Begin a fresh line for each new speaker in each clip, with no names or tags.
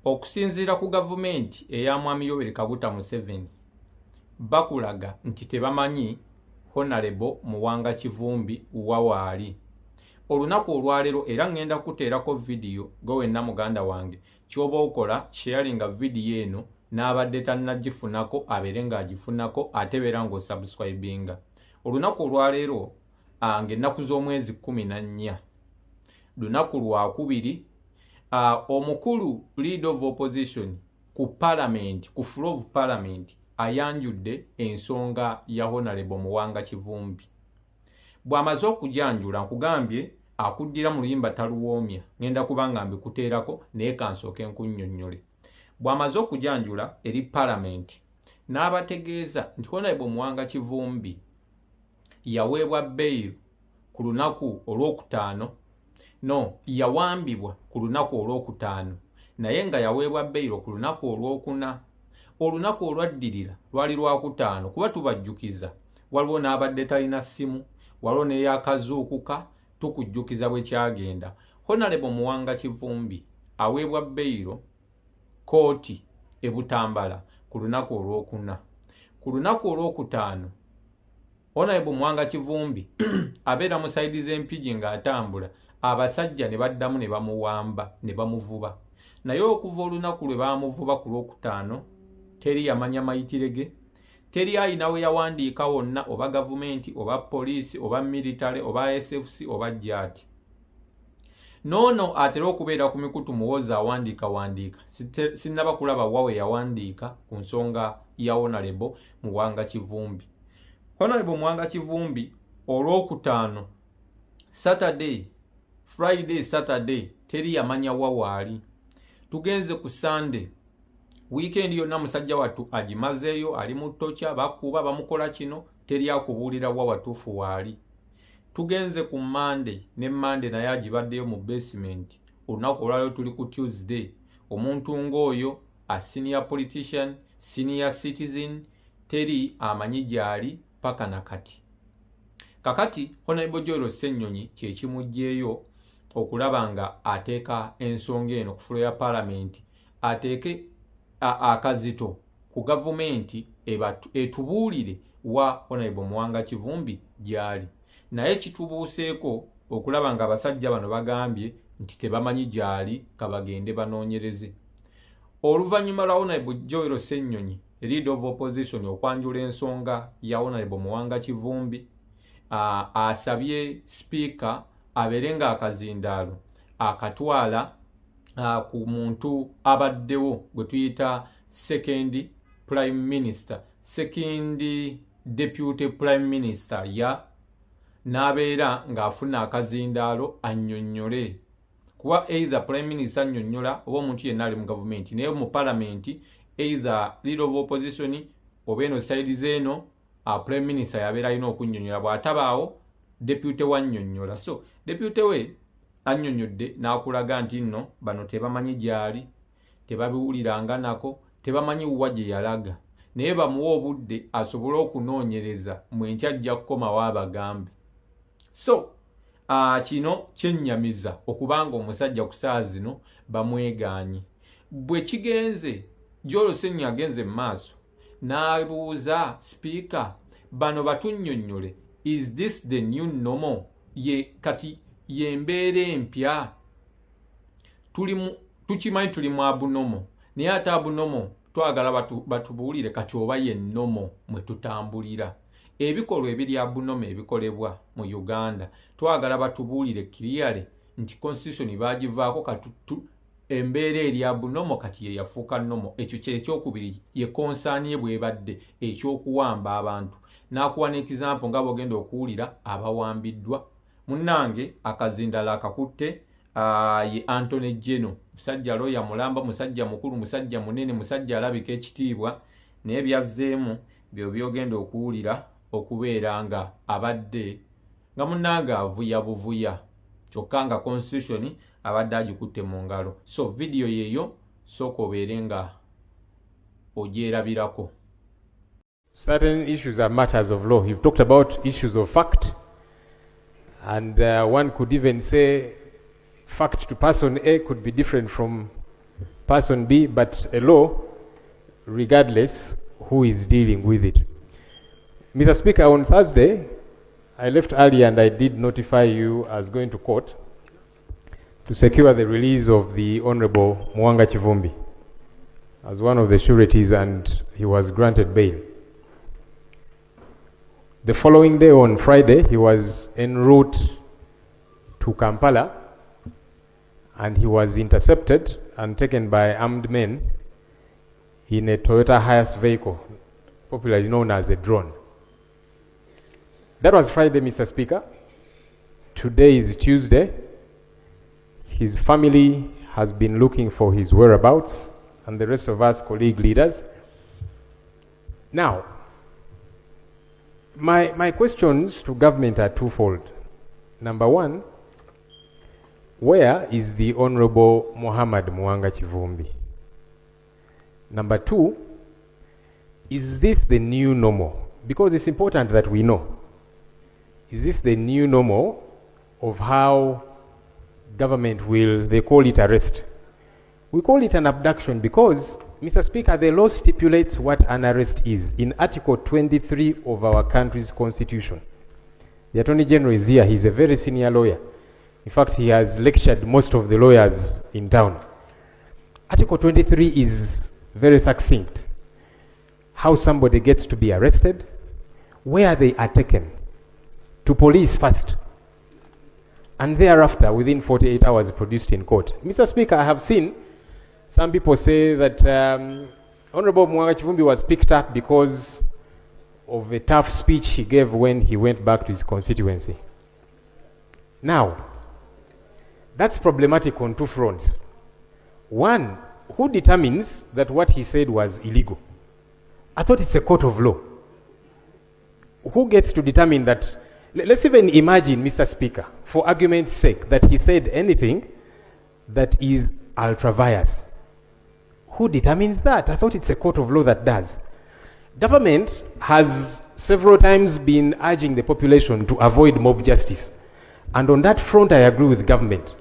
okusinziira ku gavumenti eya Mwami Yoweri Kaguta Museveni bakulaga nti tebamanyi Honorable Muwanga Kivumbi wawaali. Olunaku olwaleero era ngenda kuteerako video gwe wenna muganda wange kyoba okola sharinga video eno n'abadde tannagifunako abeere ng'agifunako ate beera ng'osubscribinga. Olunaku olwaleero ng'ennaku z'omwezi 14 lunaku lwakubiri omukulu leader of opposition ku parliament ku floor of parliament ayanjudde ensonga ya Honorable Muwanga Kivumbi. Bw'amaze okujanjula nkugambye akuddira mu luyimba taluwoomya ngenda kubanga mbikuteerako naye kansooke nkunnyonnyole. Bw'amaze okujanjula eri parliament n'abategeeza nti Honorable Muwanga Kivumbi yaweebwa bail ku lunaku olwokutaano yawambibwa ku lunaku olwokutaano naye nga yaweebwa bail ku lunaku olwokuna. Olunaku olwaddirira lwali lwakutaano kuba tubajjukiza waliwo n'abadde talina ssimu waliwo n'eyakazuukuka tukujjukiza bwe kyagenda. Honorable Muwanga Kivumbi aweebwa bail kooti e Butambala ku lunaku olwokuna. Ku lunaku olwokutaano Honorable Muwanga Kivumbi abeera mu sayidi z'empigi ng'atambula abasajja ne baddamu ne bamuwamba ne bamuvuba naye okuva olunaku lwe baamuvuba ku lwokutaano teri yamanya mayitire ge, teri ayina we yawandiika wonna oba gavumenti oba poliisi oba military oba SFC oba jjaati. Noono atera okubeera ku mikutu muwoza awandiika sinnaba kulaba wawe yawandiika ku nsonga ya Honorable Muwanga Kivumbi. Honorable Muwanga Kivumbi olwokutaano Saturday Friday Saturday teri yamanya wawaali. Tugenze ku Sunday weekend yonna musajja wattu agimazeeyo ali mu ttokya bakuba bamukola kino teri akubuulira wa watuufu waali. Tugenze ku Monday ne Monday naye agibaddeyo mu basement. Olunaku olwaleero tuli ku Tuesday omuntu ng'oyo a senior politician senior citizen teri amanyi gyali paka nakati. Kakati Honorable Joel Ssennyonyi kye kimugjeeyo okulaba nga ateeka ensonga eno ku floor ya parliament ateeke akazito ku gavumenti etubuulire wa Honorable Muwanga Kivumbi gyali. Naye kitubuuseeko okulaba nga abasajja bano bagambye nti tebamanyi gyali kabagende banoonyereze. Oluvannyuma lwa Honorable Joel Ssennyonyi leader of opposition okwanjula ensonga ya Honorable Muwanga Kivumbi asabye speaker abeere nga akazindaalo akatwala ku muntu abaddewo gwe tuyita second prime minister second deputy prime minister n'abeera ng'afuna akazindaalo annyonnyole kuba either prime minister annyonnyola oba omuntu yenna ali mu gavumenti naye mu parliament either leader of opposition oba eno side zeeno prime minister yabeera alina okunnyonnyola bw'atabaawo deputy wannyonnyola. So deputy we annyonnyodde n'akulaga nti nno bano tebamanyi gyali tebabiwuliranga nako tebamanyi wa gye yalaga naye bamuwa obudde asobole okunoonyereza mwenkya ajja kukomawo abagambe. So kino kyennyamiza okubanga omusajja ku saa zino bamwegaanye. Bwe kigenze Joel Ssennyonyi agenze mu maaso n'abuuza speaker bano batunnyonnyole, is this the new normal? Kati yembeera empya tukimanyi tuli mu abunomo naye ate abunomo twagala batubuulire kati oba ye nomo mwe tutambulira. Ebikolwa ebiri abunomo ebikolebwa mu Uganda twagala batubuulire clearly nti constitution baagivaako kati embeera eri abunomo kati ye yafuuka nomo. Ekyo ky'ekyokubiri ye konsaani ye bwebadde ekyokuwamba abantu. N'akuwa n'example nga bw'ogenda okuwulira abawambiddwa. Munnange akazindaala akakutte ye Anthony Jeno, musajja lawyer mulamba, musajja mukulu, musajja munene, musajja alabika ekitiibwa naye byazzeemu byo byogenda okuwulira okubeera nga abadde nga munnange avuya buvuya kyokka nga constitution abadde agikutte mu ngalo. So video yeeyo sooka obeere nga ogyerabirako.
Certain issues are matters of law. You've talked about issues of fact, and one could even say fact to person A could be different from person B, but a law regardless who is dealing with it. Mr. Speaker, on Thursday, I left early and I did notify you as going to court to secure the release of the Honorable Muwanga Kivumbi as one of the sureties, and he was granted bail. The following day, on Friday, he was en route to Kampala and he was intercepted and taken by armed men in a Toyota Hiace vehicle, popularly known as a drone. That was Friday, Mr. Speaker. Today is Tuesday. His family has been looking for his whereabouts, and the rest of us colleague leaders. Now, my questions to government are twofold. Number one, where is the Honorable Muhammad Muwanga Kivumbi? Number two, is this the new normal? Because it's important that we know. Is this the new normal of how government will, they call it arrest? We call it an abduction because, Mr. Speaker, the law stipulates what an arrest is in Article 23 of our country's constitution. The Attorney General is here. He's a very senior lawyer. In fact, he has lectured most of the lawyers in town. Article 23 is very succinct. How somebody gets to be arrested, where they are taken, to police first, and thereafter, within 48 hours, produced in court. Mr. Speaker, I have seen some people say that Honorable Muwanga Kivumbi was picked up because of a tough speech he gave when he went back to his constituency. Now, that's problematic on two fronts. One, who determines that what he said was illegal? I thought it's a court of law. Who gets to determine that? Let's even imagine, Mr. Speaker, for argument's sake, that he said anything that is ultra-vires. Who determines that? I thought it's a court of law that does. Government has several times been urging the population to avoid mob justice. And on that front, I agree with government.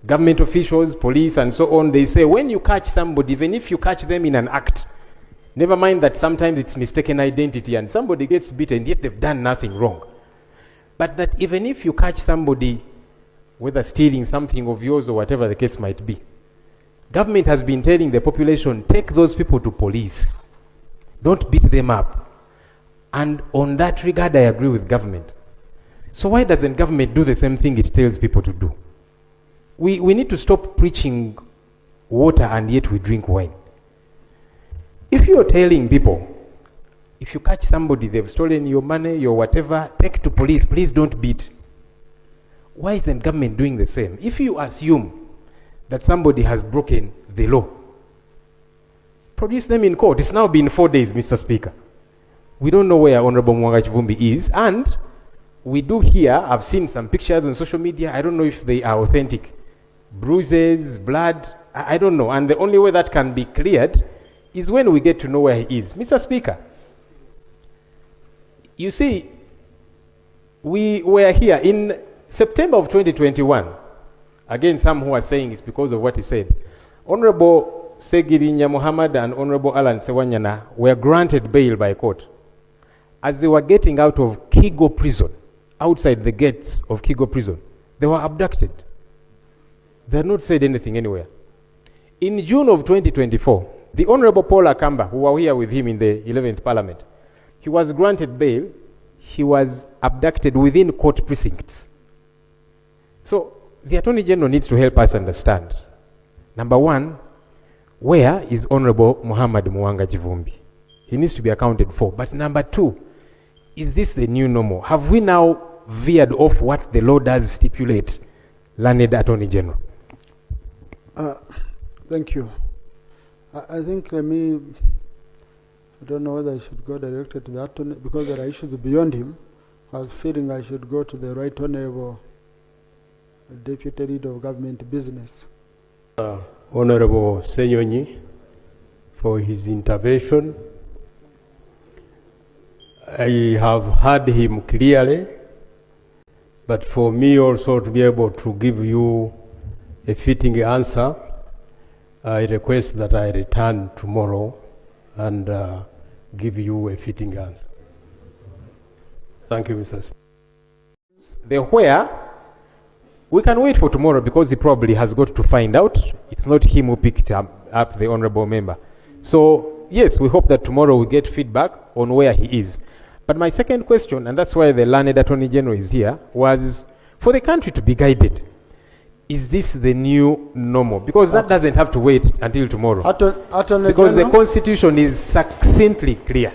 Government officials, police, and so on, they say when you catch somebody, even if you catch them in an act, never mind that sometimes it's mistaken identity and somebody gets beaten, yet they've done nothing wrong. But that even if you catch somebody, whether stealing something of yours or whatever the case might be, government has been telling the population, take those people to police. Don't beat them up. And on that regard, I agree with government. So why doesn't government do the same thing it tells people to do? We need to stop preaching water and yet we drink wine. If you're telling people, if you catch somebody, they've stolen your money, your whatever, take to police, please don't beat. Why isn't government doing the same? If you assume that somebody has broken the law, produce them in court. It's now been 4 days, Mr. Speaker. We don't know where Honorable Muwanga Kivumbi is, and we do hear, I've seen some pictures on social media, I don't know if they are authentic. Bruises, blood, I don't know. And the only way that can be cleared is when we get to know where he is. Mr. Speaker, you see, we were here in September of 2021. Again, some who are saying it's because of what he said. Honorable Segirinya Muhammad and Honorable Alan Sewanyana were granted bail by court. As they were getting out of Kigo prison, outside the gates of Kigo prison, they were abducted. They had not said anything anywhere. In June of 2024, the Honorable Paul Akamba, who were here with him in the 11th Parliament, he was granted bail. He was abducted within court precincts. So the Attorney General needs to help us understand. Number one, where is Honorable Muhammad Muwanga Kivumbi? He needs to be accounted for. But number two, is this the new normal? Have we now veered off what the law does stipulate, learned Attorney General?
Thank you. I think I don't know whether I should go directly to the attorney because there are issues beyond him. I was feeling I should go to the Right Honorable Deputy Leader of Government Business.
Honorable Senyonyi for his intervention. I have heard him clearly, but for me also to be able to give you a fitting answer, I request that I return tomorrow and give you a fitting answer. Thank you, Mr. Speaker.
The where, we can wait for tomorrow because he probably has got to find out. It's not him who picked up the honorable member. So, yes, we hope that tomorrow we get feedback on where he is. But my second question, and that's why the learned Attorney General is here, was for the country to be guided. Is this the new normal? Because that doesn't have to wait until tomorrow. Because the Constitution is succinctly clear.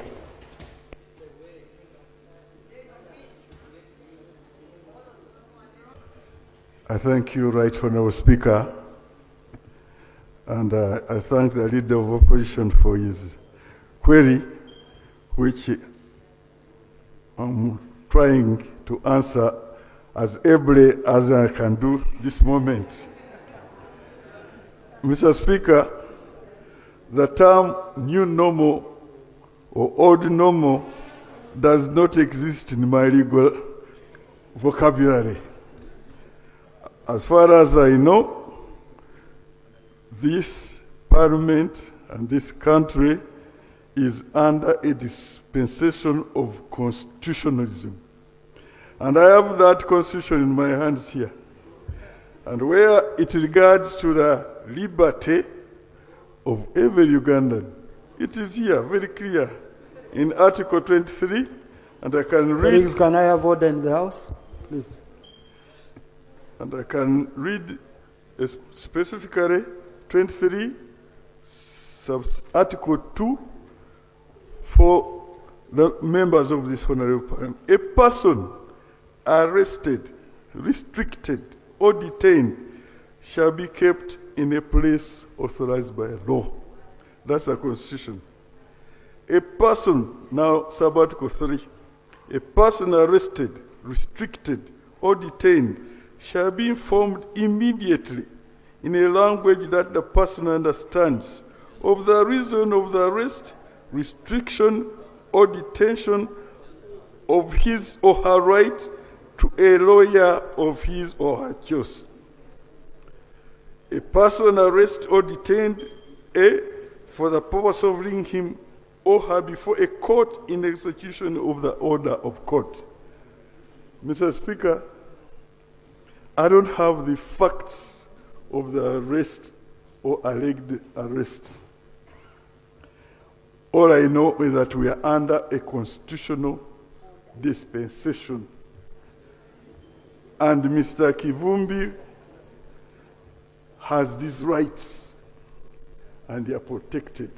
I thank you, Right Honourable Speaker, and I thank the Leader of Opposition for his query, which I'm trying to answer as ably as I can do this moment. Mr. Speaker, the term new normal or old normal does not exist in my legal vocabulary. As far as I know, this parliament and this country is under a dispensation of constitutionalism. And I have that constitution in my hands here. And where it regards to the liberty of every Ugandan, it is here, very clear, in Article 23, and I can read...
Colleagues, can I have order in the House, please?
And I can read specifically 23, Article 2, for the members of this honorable parliament. A person arrested, restricted, or detained shall be kept in a place authorized by law. That's the Constitution. A person, now sub-article 3, a person arrested, restricted, or detained shall be informed immediately in a language that the person understands of the reason of the arrest, restriction, or detention, of his or her right to a lawyer of his or her choice. A person arrested or detained, for the purpose of bringing him or her before a court in execution of the order of court. Mr. Speaker, I don't have the facts of the arrest or alleged arrest. All I know is that we are under a constitutional dispensation. And Mr. Kivumbi has these rights, and they are protected.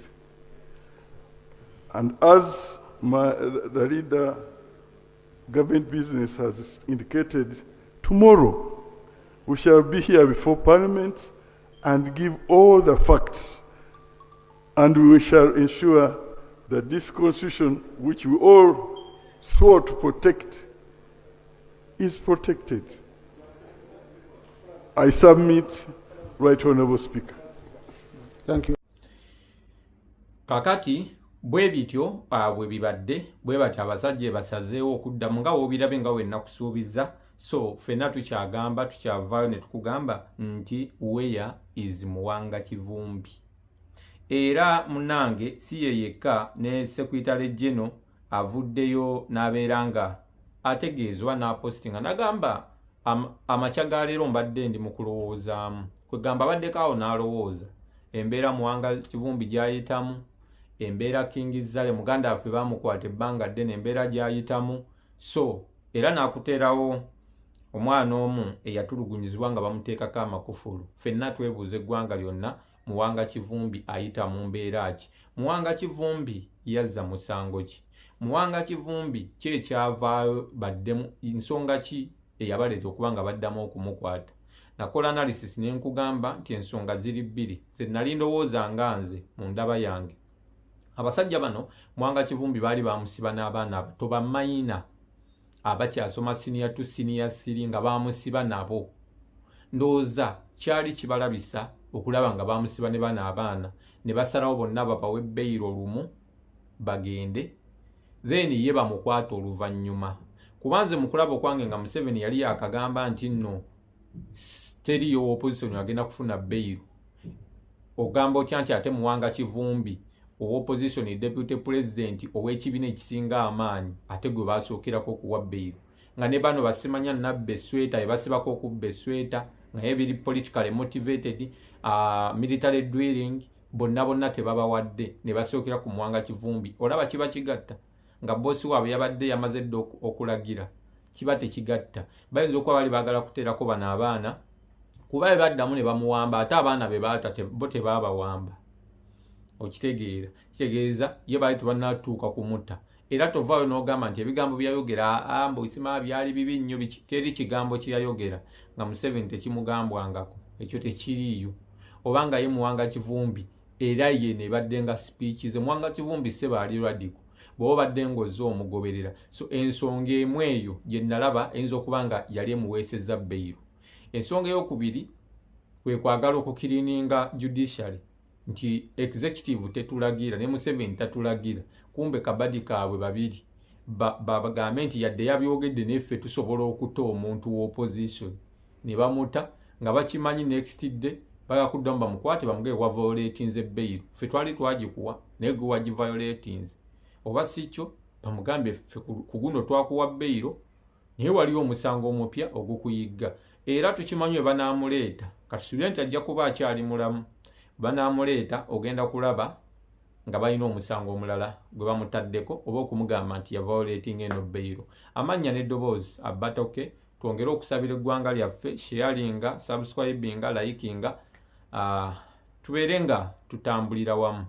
And as the leader, government business has indicated, tomorrow we shall be here before Parliament and give all the facts, and we shall ensure that this Constitution, which we all swore to protect, is protected. I submit, Right Honourable Speaker.
Thank you.
Kakati bwe bityo bwe bibadde bwe bati abasajja basazeewo okuddamu nga w'obirabe nga wenna kusuubiza. So ffenna tukyagamba tukyavaayo ne tukugamba nti where is Muwanga Kivumbi. Era munange si ye yekka ne Secretary General avuddeyo n'abeera nga ategeezwa n'apostinga n'agamba amakya ga leero mbadde ndi mu kulowoozaamu. Kwegamba baddeko awo n'alowooza embeera Muwanga Kivumbi gy'ayitamu, embeera King Zale muganda waffe baamukwata ebbanga ddene embeera gy'ayitamu. So era n'akuteerawo omwana omu eyatulugunyizibwa nga bamuteekako amakufulu. Ffenna twebuuza eggwanga lyonna Muwanga Kivumbi ayita mu mbeera ki? Muwanga Kivumbi yazza musango ki? Muwanga Kivumbi ki ekyavaayo baddemu nsonga ki eyabaleeta okuba nga baddamu okumukwata? Nakola analysis ne nkugamba nti ensonga ziri bbiri ze nali ndowooza nga nze mu ndaba yange. Abasajja bano Muwanga Kivumbi baali bamusiba n'abaana abato ba mayina abakyasoma senior 2 senior 3 nga bamusiba nabo. Ndowooza kyali kibalabisa okulaba nga bamusiba ne bana abaana ne basalawo bonna babawe ebbeeyiro lumu bagende, then ye bamukwata oluvannyuma. Kubanze mu kulaba okwange nga Museveni yali yakagamba nti nno teriyo opposition agenda kufuna bbeeyiro. ogamba otya nti ate Muwanga Kivumbi opposition deputy president ow'ekibiina ekisinga amaanyi ate gwe basookirako okuwa bbeiro nga ne bano basimanya nabba esweta ebasibako okubba esweta nga ebiri politically motivated military drilling bonna tebabawadde ne basookera ku Muwanga Kivumbi. Olaba kiba kigatta nga bossi waabwe yabadde yamaze dde okulagira kiba tekigatta. Bayinza okuba bali baagala kuteerako bano abaana kuba baddamu ne bamuwamba ate abaana be baata bo tebaabawamba. Okitegeera kitegeeza ye baali tebannatuuka kumutta era tovaayo n'ogamba nti ebigambo byayogera mbu isima byali bibi nnyo teri kigambo kyeyayogera nga Museveni tekimugambwangako ekyo tekiriiyo obanga ye Muwanga Kivumbi era ye ne badde nga speech ze Muwanga Kivumbi se baali radical bw'oba badde ng'ozza omugoberera so ensonga emu eyo gye nalaba eyinza okuba nga yali emuweesezza bbeiro. Ensonga ey'okubiri kwe kwagala okukirininga judiciary nti executive tetulagira ne Museveni tatulagira kumbe kabadi kaabwe babiri bagambe nti yadde yabyogedde neffe tusobola okuta omuntu w'opposition ne bamuta nga bakimanyi next day bagakuddamu bamukwate bamuge wa violatinze bbairo ffe twali twagikuwa naye gwe wagiviolatinze oba si kyo bamugambe ffe ku guno twakuwa bbairo naye waliwo omusango omupya ogukuyigga era tukimanyi we banaamuleeta katusuubire nti ajja kuba akyali mulamu banaamuleeta ogenda kulaba nga balina omusango omulala gwe bamutaddeko oba okumugamba nti yaviolating eno bbairo. Amannya n'eddoboozi Abatoke twongere okusabira eggwanga lyaffe sharinga subscribinga likinga tubeere nga tutambulira wamu.